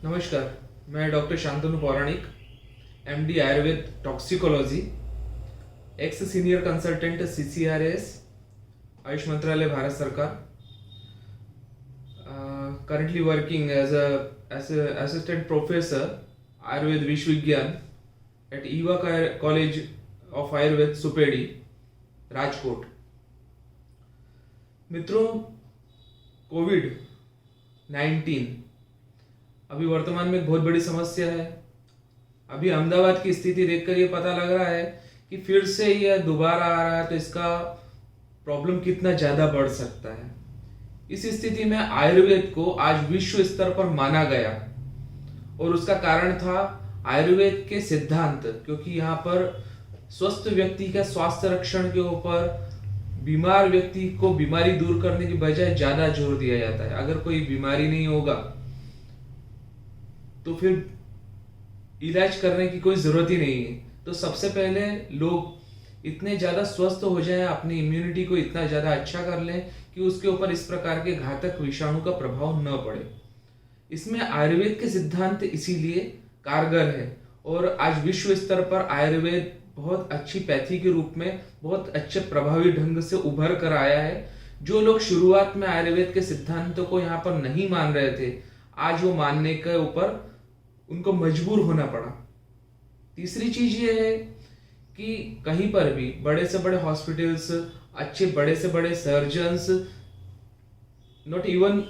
नमस्कार। मैं डॉक्टर शांतनु पौराणिक, MD Ayurveda toxicology, x senior consultant CCRAS, Ayush मंत्रालय, भारत सरकार। Currently working as a assistant professor Ayurveda विश्वविज्ञान at EVA College of Ayurveda सुपेडी, Rajkot. मित्रों, कोविड-19 अभी वर्तमान में एक बहुत बड़ी समस्या है। अभी अहमदाबाद की स्थिति देखकर ये पता लग रहा है कि फिर से यह दोबारा आ रहा है, तो इसका प्रॉब्लम कितना ज्यादा बढ़ सकता है। इस स्थिति में आयुर्वेद को आज विश्व स्तर पर माना गया और उसका कारण था आयुर्वेद के सिद्धांत, क्योंकि यहाँ पर स्वस्थ व्यक्ति का स्वास्थ्य रक्षण के ऊपर बीमार व्यक्ति को बीमारी दूर करने की बजाय ज्यादा जोर दिया जाता है। अगर कोई बीमारी नहीं होगा तो फिर इलाज करने की कोई जरूरत ही नहीं है। तो सबसे पहले लोग इतने ज्यादा स्वस्थ हो जाएं, अपनी इम्यूनिटी को इतना ज्यादा अच्छा कर लें कि उसके ऊपर इस प्रकार के घातक विषाणु का प्रभाव न पड़े। इसमें आयुर्वेद के सिद्धांत इसीलिए कारगर है और आज विश्व स्तर पर आयुर्वेद बहुत अच्छी पैथी के रूप में बहुत अच्छे प्रभावी ढंग से उभर कर आया है। जो लोग शुरुआत में आयुर्वेद के सिद्धांतों को यहाँ पर नहीं मान रहे थे, आज वो मानने के ऊपर उनको मजबूर होना पड़ा। तीसरी चीज ये है कि कहीं पर भी बड़े से बड़े हॉस्पिटल्स, अच्छे बड़े से बड़े सर्जन्स, नॉट इवन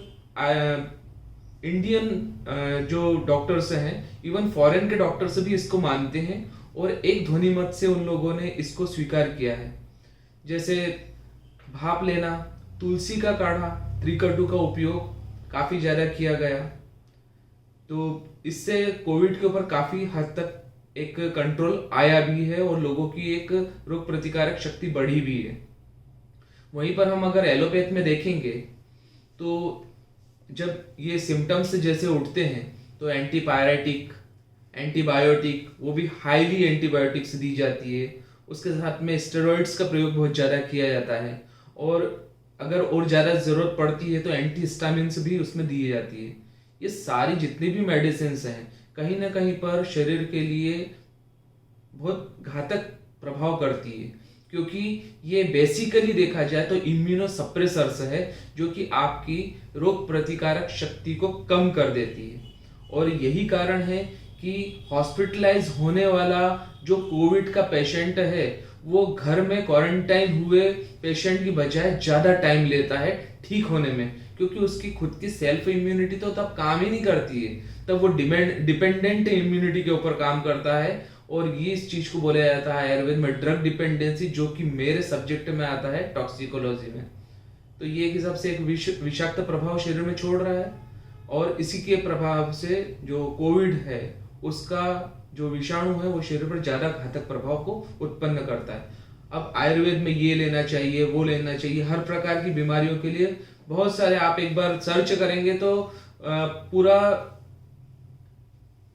इंडियन जो डॉक्टर्स हैं, इवन फॉरेन के डॉक्टर्स भी इसको मानते हैं और एक ध्वनि मत से उन लोगों ने इसको स्वीकार किया है। जैसे भाप लेना, तुलसी का काढ़ा, त्रिकटु का उपयोग काफी ज्यादा किया गया, तो इससे कोविड के ऊपर काफी हद तक एक कंट्रोल आया भी है और लोगों की एक रोग प्रतिकारक शक्ति बढ़ी भी है। वहीं पर हम अगर एलोपैथ में देखेंगे तो जब ये सिम्टम्स जैसे उठते हैं तो एंटीपायरेटिक, एंटीबायोटिक, वो भी हाईली एंटीबायोटिक्स दी जाती है। उसके साथ में स्टेरॉइड्स का प्रयोग बहुत ज़्यादा किया जाता है और अगर और ज़्यादा ज़रूरत पड़ती है तो एंटीहिस्टामिन्स भी उसमें दी जाती है। ये सारी जितनी भी मेडिसिन हैं कहीं ना कहीं पर शरीर के लिए बहुत घातक प्रभाव करती है, क्योंकि ये बेसिकली देखा जाए तो इम्यूनो सप्रेसर्स है जो कि आपकी रोग प्रतिकारक शक्ति को कम कर देती है। और यही कारण है कि हॉस्पिटलाइज होने वाला जो कोविड का पेशेंट है वो घर में क्वारंटाइन हुए पेशेंट की बजाय ज्यादा टाइम लेता है ठीक होने में, क्योंकि उसकी खुद की सेल्फ इम्यूनिटी तो तब काम ही नहीं करती है, तब वो डिपेंडेंट इम्यूनिटी के ऊपर काम करता है। और ये इस चीज को बोला जाता है आयुर्वेद में ड्रग डिपेंडेंसी, जो कि मेरे सब्जेक्ट में आता है टॉक्सिकोलॉजी में। तो ये एक हिसाब से एक विषाक्त प्रभाव शरीर में छोड़ रहा है और इसी के प्रभाव से जो कोविड है उसका जो विषाणु है वो शरीर पर ज्यादा घातक प्रभाव को उत्पन्न करता है। अब आयुर्वेद में ये लेना चाहिए, वो लेना चाहिए, हर प्रकार की बीमारियों के लिए बहुत सारे, आप एक बार सर्च करेंगे तो पूरा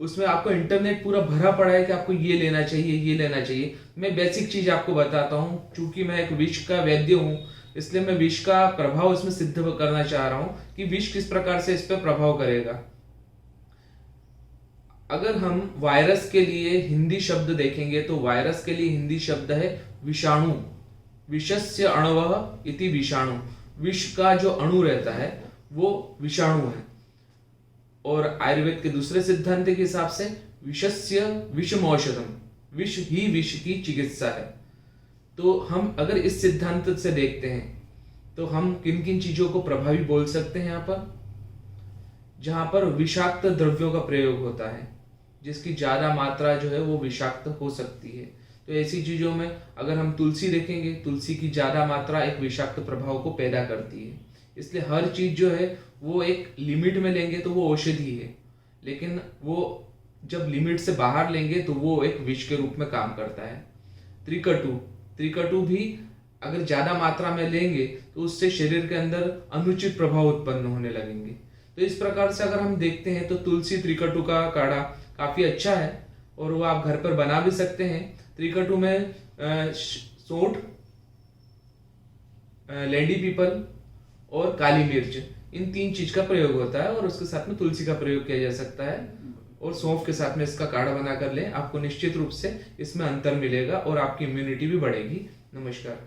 उसमें आपको इंटरनेट पूरा भरा पड़ा है कि आपको ये लेना चाहिए, ये लेना चाहिए। मैं बेसिक चीज आपको बताता हूँ, चूंकि मैं एक विष का वैद्य हूँ इसलिए मैं विष का प्रभाव इसमें सिद्ध करना चाह रहा हूँ कि विष किस प्रकार से इस पर प्रभाव करेगा। अगर हम वायरस के लिए हिंदी शब्द देखेंगे तो वायरस के लिए हिंदी शब्द है विषाणु। विषस्य अणवः इति विषाणु। विष का जो अणु रहता है वो विषाणु है। और आयुर्वेद के दूसरे सिद्धांत के हिसाब से विषस्य विषमौषधम, विष ही विष की चिकित्सा है। तो हम अगर इस सिद्धांत से देखते हैं तो हम किन किन चीजों को प्रभावी बोल सकते हैं यहाँ पर, जहां पर विषाक्त द्रव्यों का प्रयोग होता है, जिसकी ज्यादा मात्रा जो है वो विषाक्त हो सकती है। तो ऐसी चीजों में अगर हम तुलसी देखेंगे, तुलसी की ज्यादा मात्रा एक विषाक्त प्रभाव को पैदा करती है। इसलिए हर चीज जो है वो एक लिमिट में लेंगे तो वो औषधि है, लेकिन वो जब लिमिट से बाहर लेंगे तो वो एक विष के रूप में काम करता है। त्रिकटु भी अगर ज्यादा मात्रा में लेंगे तो उससे शरीर के अंदर अनुचित प्रभाव उत्पन्न होने लगेंगे। तो इस प्रकार से अगर हम देखते हैं तो तुलसी त्रिकटु का काढ़ा काफी अच्छा है और वो आप घर पर बना भी सकते हैं। त्रिकटु में सोंठ, लेडी पीपल और काली मिर्च, इन 3 चीज का प्रयोग होता है और उसके साथ में तुलसी का प्रयोग किया जा सकता है और सौंफ के साथ में इसका काढ़ा बना कर लें। आपको निश्चित रूप से इसमें अंतर मिलेगा और आपकी इम्यूनिटी भी बढ़ेगी। नमस्कार।